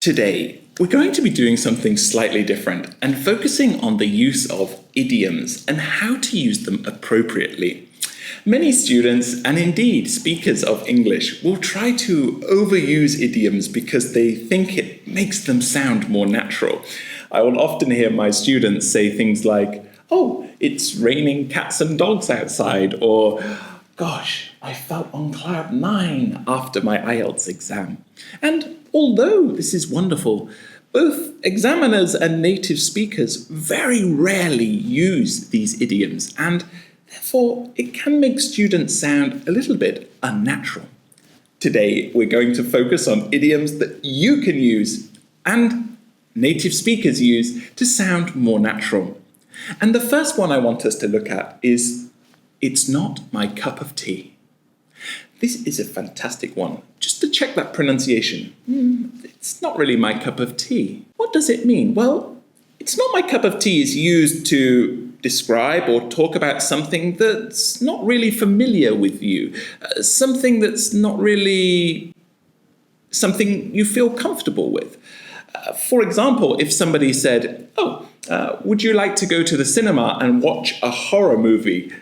Today, we're going to be doing something slightly different and focusing on the use of idioms and how to use them appropriately. Many students, and indeed speakers of English, will try to overuse idioms because they think it makes them sound more natural. I will often hear my students say things like, "Oh, it's raining cats and dogs outside," or "Gosh, I felt on cloud nine after my IELTS exam." And although this is wonderful, both examiners and native speakers very rarely use these idioms, and therefore it can make students sound a little bit unnatural. Today, we're going to focus on idioms that you can use and native speakers use to sound more natural. And the first one I want us to look at is, "It's not my cup of tea." This is a fantastic one. Just to check that pronunciation. It's not really my cup of tea. What does it mean? Well, "it's not my cup of tea" is used to describe or talk about something that's not really familiar with you, something that's not really something you feel comfortable with. For example, if somebody said, would you like to go to the cinema and watch a horror movie?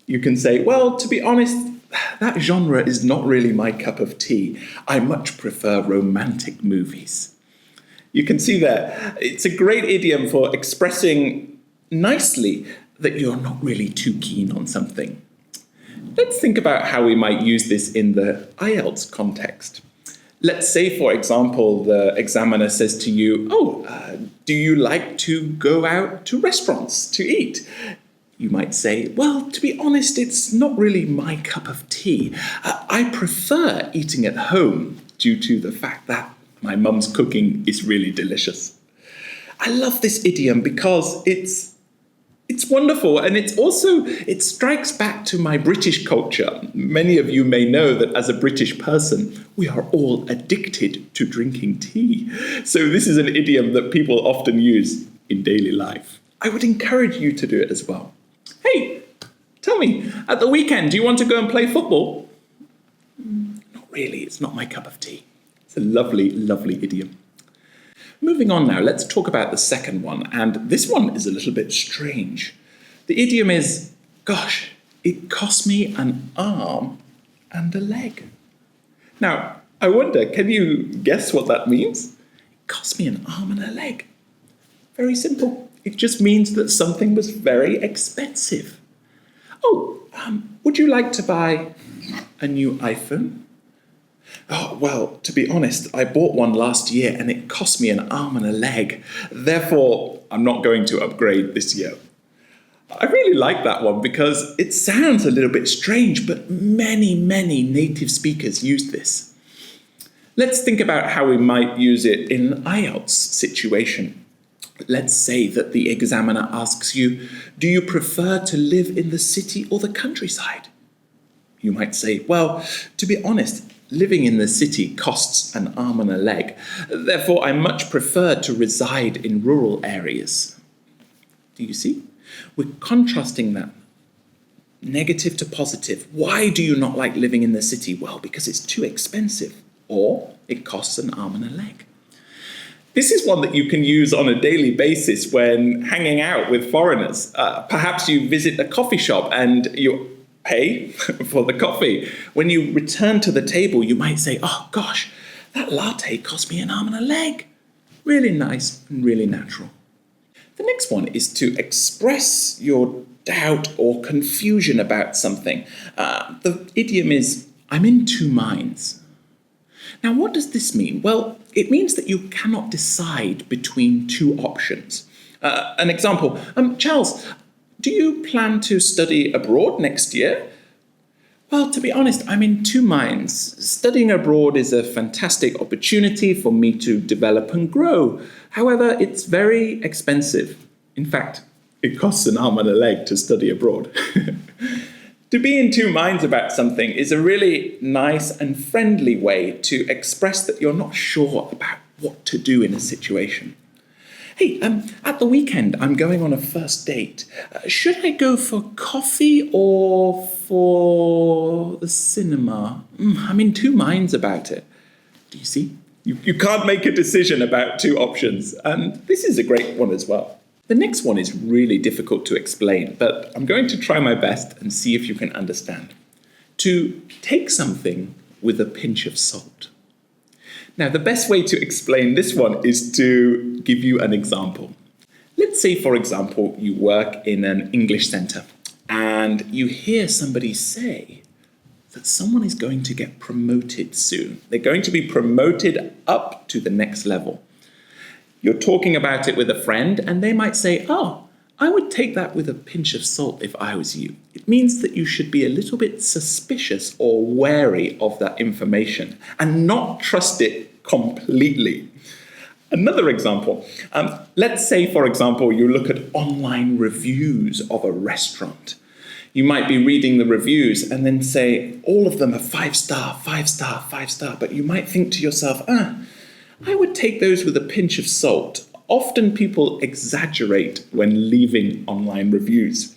You can say, "Well, to be honest, that genre is not really my cup of tea. I much prefer romantic movies." You can see there, it's a great idiom for expressing nicely that you're not really too keen on something. Let's think about how we might use this in the IELTS context. Let's say, for example, the examiner says to you, do you like to go out to restaurants to eat? You might say, "Well, to be honest, it's not really my cup of tea. I prefer eating at home due to the fact that my mum's cooking is really delicious." I love this idiom because it's wonderful, and it strikes back to my British culture. Many of you may know that as a British person, we are all addicted to drinking tea. So this is an idiom that people often use in daily life. I would encourage you to do it as well. "Hey, tell me, at the weekend, do you want to go and play football?" Not really, it's not my cup of tea. It's a lovely, lovely idiom. Moving on now, let's talk about the second one, and this one is a little bit strange. The idiom is, "Gosh, it cost me an arm and a leg." Now, I wonder, can you guess what that means? It cost me an arm and a leg. Very simple. It just means that something was very expensive. Would you like to buy a new iPhone? "Oh, well, to be honest, I bought one last year and it cost me an arm and a leg. Therefore, I'm not going to upgrade this year." I really like that one because it sounds a little bit strange, but many, many native speakers use this. Let's think about how we might use it in an IELTS situation. Let's say that the examiner asks you, "Do you prefer to live in the city or the countryside?" You might say, "Well, to be honest, living in the city costs an arm and a leg. Therefore, I much prefer to reside in rural areas." Do you see? We're contrasting that. Negative to positive. Why do you not like living in the city? Well, because it's too expensive, or it costs an arm and a leg. This is one that you can use on a daily basis when hanging out with foreigners. Perhaps you visit a coffee shop and you pay for the coffee. When you return to the table, you might say, "Oh gosh, that latte cost me an arm and a leg." Really nice and really natural. The next one is to express your doubt or confusion about something. The idiom is, "I'm in two minds." Now, what does this mean? Well, it means that you cannot decide between two options. An example, "Charles, do you plan to study abroad next year?" "Well, to be honest, I'm in two minds. Studying abroad is a fantastic opportunity for me to develop and grow. However, it's very expensive. In fact, it costs an arm and a leg to study abroad." To be in two minds about something is a really nice and friendly way to express that you're not sure about what to do in a situation. "Hey, at the weekend, I'm going on a first date. Should I go for coffee or for the cinema? I'm in two minds about it." Do you see? You can't make a decision about two options. And this is a great one as well. The next one is really difficult to explain, but I'm going to try my best and see if you can understand. To take something with a pinch of salt. Now, the best way to explain this one is to give you an example. Let's say, for example, you work in an English centre and you hear somebody say that someone is going to get promoted soon. They're going to be promoted up to the next level. You're talking about it with a friend and they might say, oh, I would take that with a pinch of salt if I was you. It means that you should be a little bit suspicious or wary of that information and not trust it completely. Another example, let's say, for example, you look at online reviews of a restaurant. You might be reading the reviews and then say, all of them are 5-star, 5-star, 5-star. But you might think to yourself, I would take those with a pinch of salt. Often people exaggerate when leaving online reviews.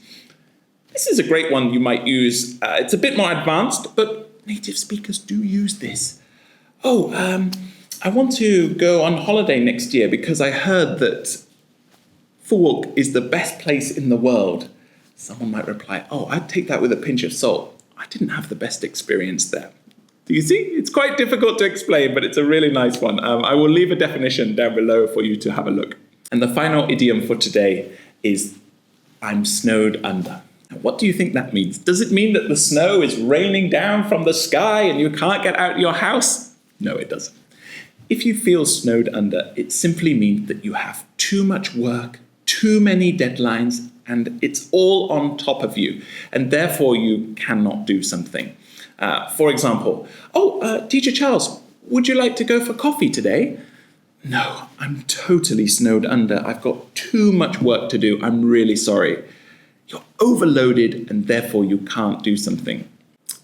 This is a great one you might use. It's a bit more advanced, but native speakers do use this. I want to go on holiday next year because I heard that Fulk is the best place in the world. Someone might reply, I'd take that with a pinch of salt. I didn't have the best experience there. Do you see? It's quite difficult to explain, but it's a really nice one. I will leave a definition down below for you to have a look. And the final idiom for today is, I'm snowed under. Now, what do you think that means? Does it mean that the snow is raining down from the sky and you can't get out of your house? No, it doesn't. If you feel snowed under, it simply means that you have too much work, too many deadlines, and it's all on top of you, and therefore you cannot do something. For example, Teacher Charles, would you like to go for coffee today? No, I'm totally snowed under. I've got too much work to do. I'm really sorry. You're overloaded, and therefore you can't do something.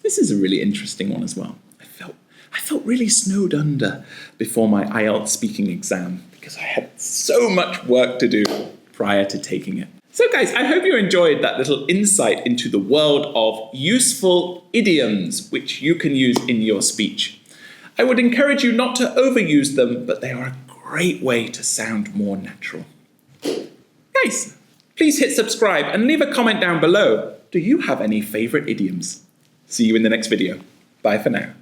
This is a really interesting one as well. I felt really snowed under before my IELTS speaking exam because I had so much work to do prior to taking it. So guys, I hope you enjoyed that little insight into the world of useful idioms which you can use in your speech. I would encourage you not to overuse them, but they are a great way to sound more natural. Guys, please hit subscribe and leave a comment down below. Do you have any favorite idioms? See you in the next video. Bye for now.